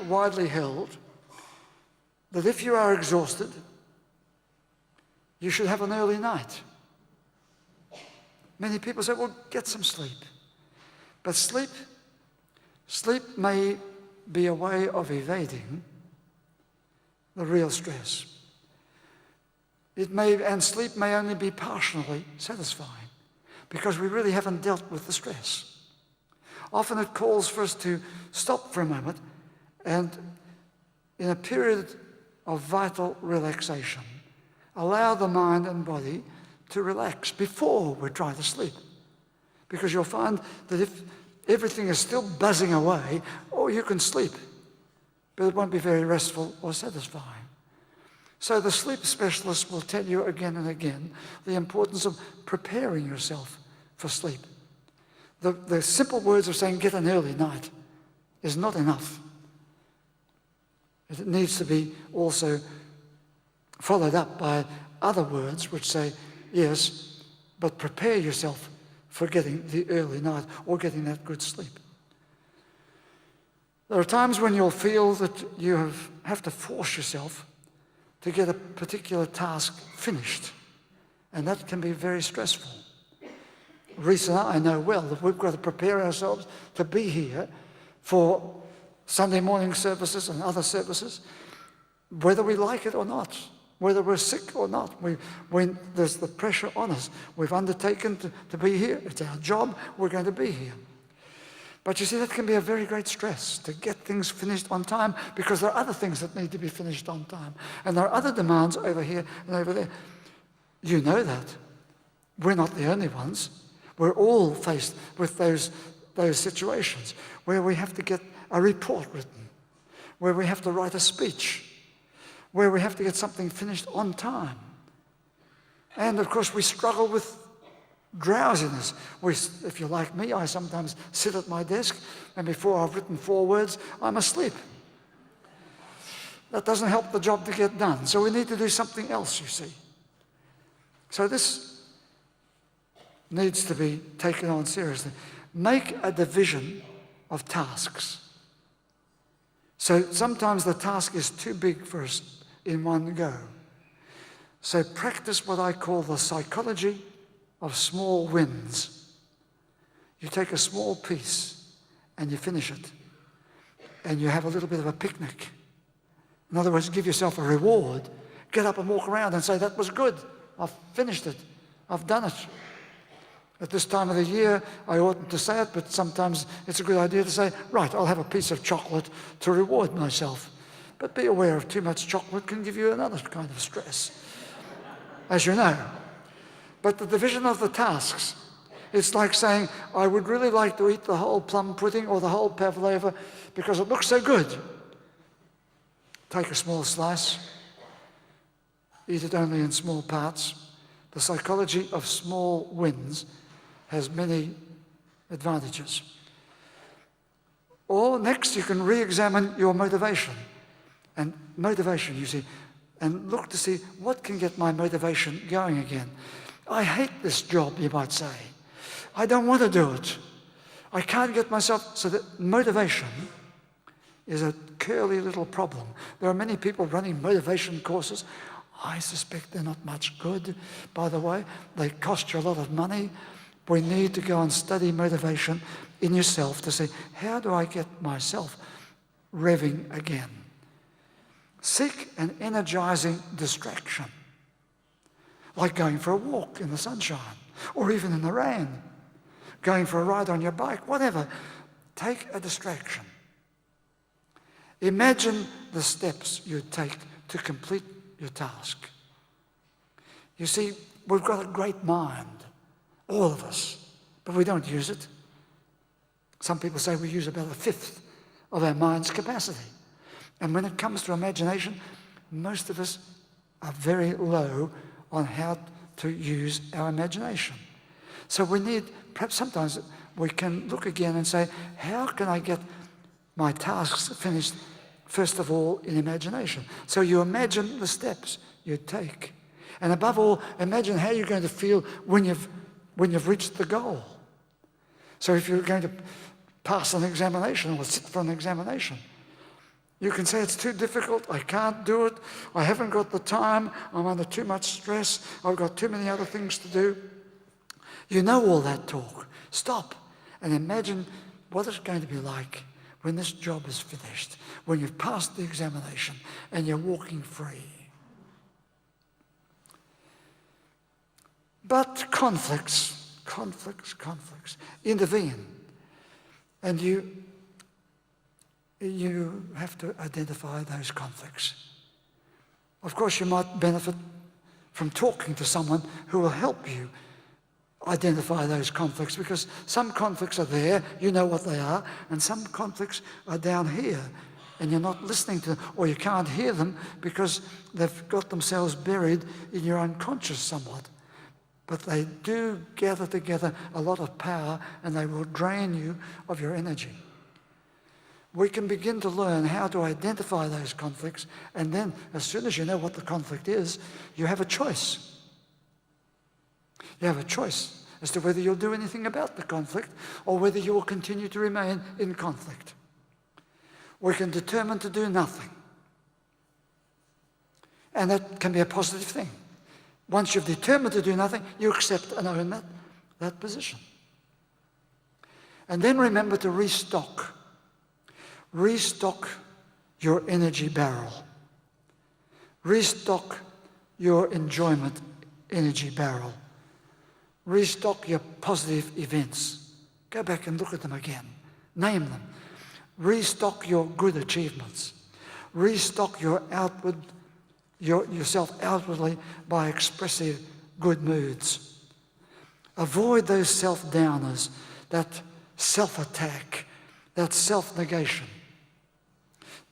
widely held that if you are exhausted, you should have an early night. Many people say, well, get some sleep. But sleep may be a way of evading the real stress. And sleep may only be partially satisfying because we really haven't dealt with the stress. Often it calls for us to stop for a moment and, in a period of vital relaxation, allow the mind and body to relax before we try to sleep. Because you'll find that if everything is still buzzing away, you can sleep, but it won't be very restful or satisfying. So the sleep specialist will tell you again and again the importance of preparing yourself for sleep. The simple words of saying get an early night is not enough. It needs to be also followed up by other words which say, yes, but prepare yourself for getting the early night or getting that good sleep. There are times when you'll feel that you have to force yourself to get a particular task finished, and that can be very stressful. Reese and I know well that we've got to prepare ourselves to be here for Sunday morning services and other services, whether we like it or not, whether we're sick or not. When there's the pressure on us, we've undertaken to be here. It's our job. We're going to be here. But you see, that can be a very great stress to get things finished on time because there are other things that need to be finished on time. And there are other demands over here and over there. You know that. We're not the only ones. We're all faced with those situations where we have to get a report written, where we have to write a speech, where we have to get something finished on time. And of course, we struggle with drowsiness. If you're like me, I sometimes sit at my desk, and before I've written 4 words, I'm asleep. That doesn't help the job to get done. So we need to do something else, you see. So this needs to be taken on seriously. Make a division of tasks. So sometimes the task is too big for us in one go. So practice what I call the psychology of small wins. You take a small piece and you finish it, and you have a little bit of a picnic. In other words, give yourself a reward. Get up and walk around and say, that was good. I've finished it. I've done it. At this time of the year, I oughtn't to say it, but sometimes it's a good idea to say, right, I'll have a piece of chocolate to reward myself. But be aware of too much chocolate can give you another kind of stress, as you know. But the division of the tasks, it's like saying, I would really like to eat the whole plum pudding or the whole pavlova because it looks so good. Take a small slice, eat it only in small parts. The psychology of small wins has many advantages. Or next, you can re-examine your motivation. And motivation, you see, and look to see what can get my motivation going again. I hate this job, you might say. I don't want to do it. I can't get myself, so that motivation is a curly little problem. There are many people running motivation courses. I suspect they're not much good, by the way. They cost you a lot of money. We need to go and study motivation in yourself to say, how do I get myself revving again? Seek an energizing distraction, like going for a walk in the sunshine, or even in the rain, going for a ride on your bike, whatever. Take a distraction. Imagine the steps you take to complete your task. You see, we've got a great mind, all of us, but we don't use it. Some people say we use about 1/5 of our mind's capacity. And when it comes to imagination, most of us are very low on how to use our imagination. So we need, perhaps sometimes we can look again and say, how can I get my tasks finished, first of all, in imagination? So you imagine the steps you take. And above all, imagine how you're going to feel when you've reached the goal. So if you're going to pass an examination or sit for an examination, You can say it's too difficult, I can't do it, I haven't got the time, I'm under too much stress, I've got too many other things to do. You know all that talk. Stop and imagine what it's going to be like when this job is finished, when you've passed the examination and you're walking free. But conflicts intervene, and you have to identify those conflicts. Of course, you might benefit from talking to someone who will help you identify those conflicts, because some conflicts are there, you know what they are, and some conflicts are down here and you're not listening to them, or you can't hear them because they've got themselves buried in your unconscious somewhat. But they do gather together a lot of power and they will drain you of your energy. We can begin to learn how to identify those conflicts, and then as soon as you know what the conflict is, you have a choice. You have a choice as to whether you'll do anything about the conflict or whether you will continue to remain in conflict. We can determine to do nothing. And that can be a positive thing. Once you've determined to do nothing, you accept and own that position. And then remember to restock. Restock your energy barrel. Restock your enjoyment energy barrel. Restock your positive events. Go back and look at them again. Name them. Restock your good achievements. Restock yourself outwardly by expressive good moods. Avoid those self-downers, that self-attack, that self-negation,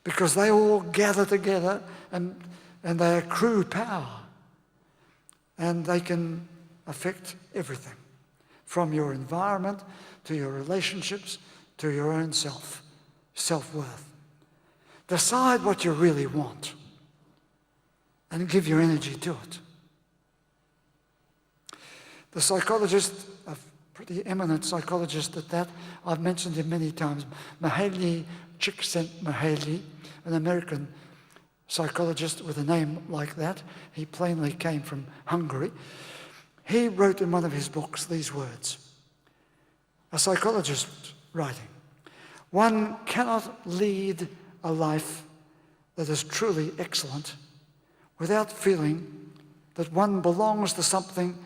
because they all gather together and they accrue power, and they can affect everything, from your environment to your relationships to your own self-worth. Decide what you really want and give your energy to it. The psychologist, a pretty eminent psychologist at that, I've mentioned him many times, Mihaly Csikszentmihalyi, an American psychologist with a name like that. He plainly came from Hungary. He wrote in one of his books these words, a psychologist writing, "One cannot lead a life that is truly excellent without feeling that one belongs to something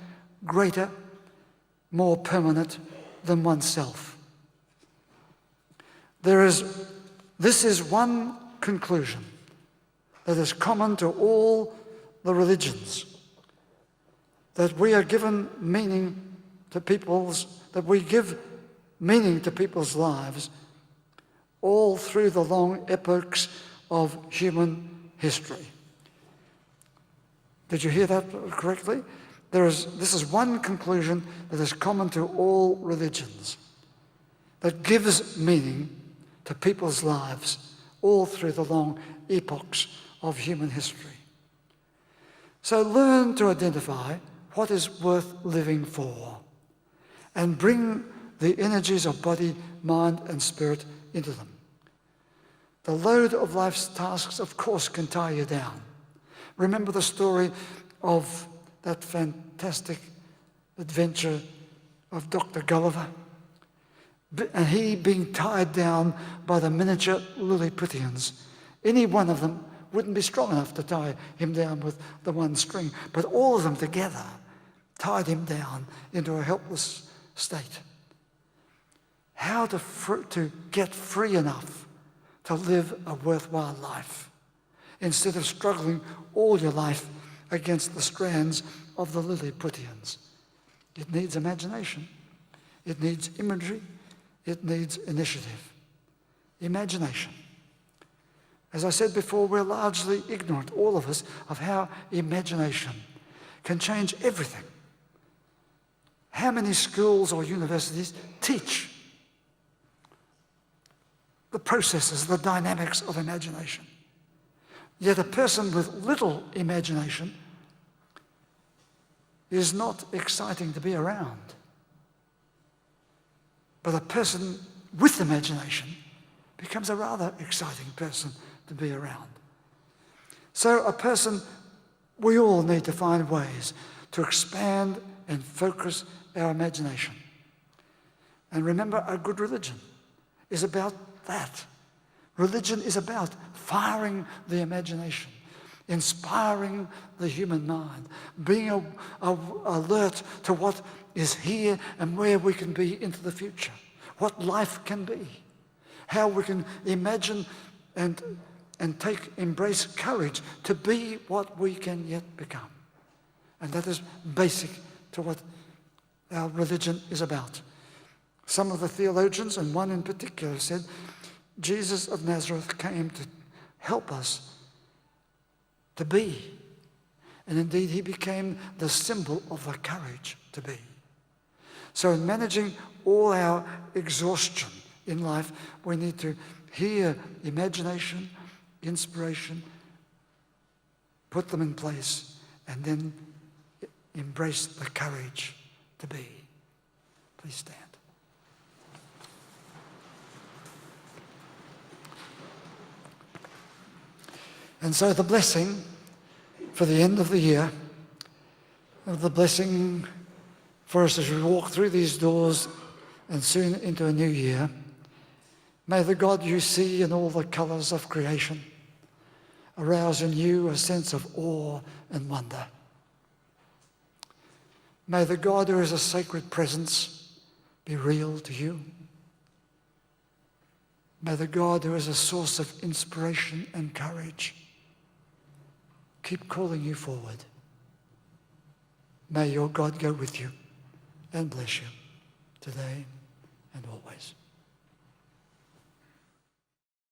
greater, more permanent than oneself. This is one conclusion that is common to all the religions, that we are given meaning to that we give meaning to people's lives all through the long epochs of human history." Did you hear that correctly? This is one conclusion that is common to all religions, that gives meaning to people's lives all through the long epochs of human history. So learn to identify what is worth living for, and bring the energies of body, mind, and spirit into them. The load of life's tasks, of course, can tie you down. Remember the story of that fantastic adventure of Dr. Gulliver, and he being tied down by the miniature Lilliputians. Any one of them wouldn't be strong enough to tie him down with the one string, but all of them together tied him down into a helpless state. How to get free enough to live a worthwhile life instead of struggling all your life against the strands of the Lilliputians. It needs imagination. It needs imagery. It needs initiative. Imagination. As I said before, we're largely ignorant, all of us, of how imagination can change everything. How many schools or universities teach the processes, the dynamics of imagination? Yet a person with little imagination is not exciting to be around. But a person with imagination becomes a rather exciting person to be around. So we all need to find ways to expand and focus our imagination. And remember, a good religion is about that. Religion is about firing the imagination, inspiring the human mind, being alert to what is here and where we can be into the future, what life can be, how we can imagine and embrace courage to be what we can yet become. And that is basic to what our religion is about. Some of the theologians, and one in particular, said Jesus of Nazareth came to help us to be. And indeed, he became the symbol of the courage to be. So in managing all our exhaustion in life, we need to hear imagination, inspiration, put them in place, and then embrace the courage to be. Please stand. And so the blessing for the end of the year, the blessing for us as we walk through these doors and soon into a new year, may the God you see in all the colours of creation arouse in you a sense of awe and wonder. May the God who is a sacred presence be real to you. May the God who is a source of inspiration and courage keep calling you forward. May your God go with you and bless you today and always.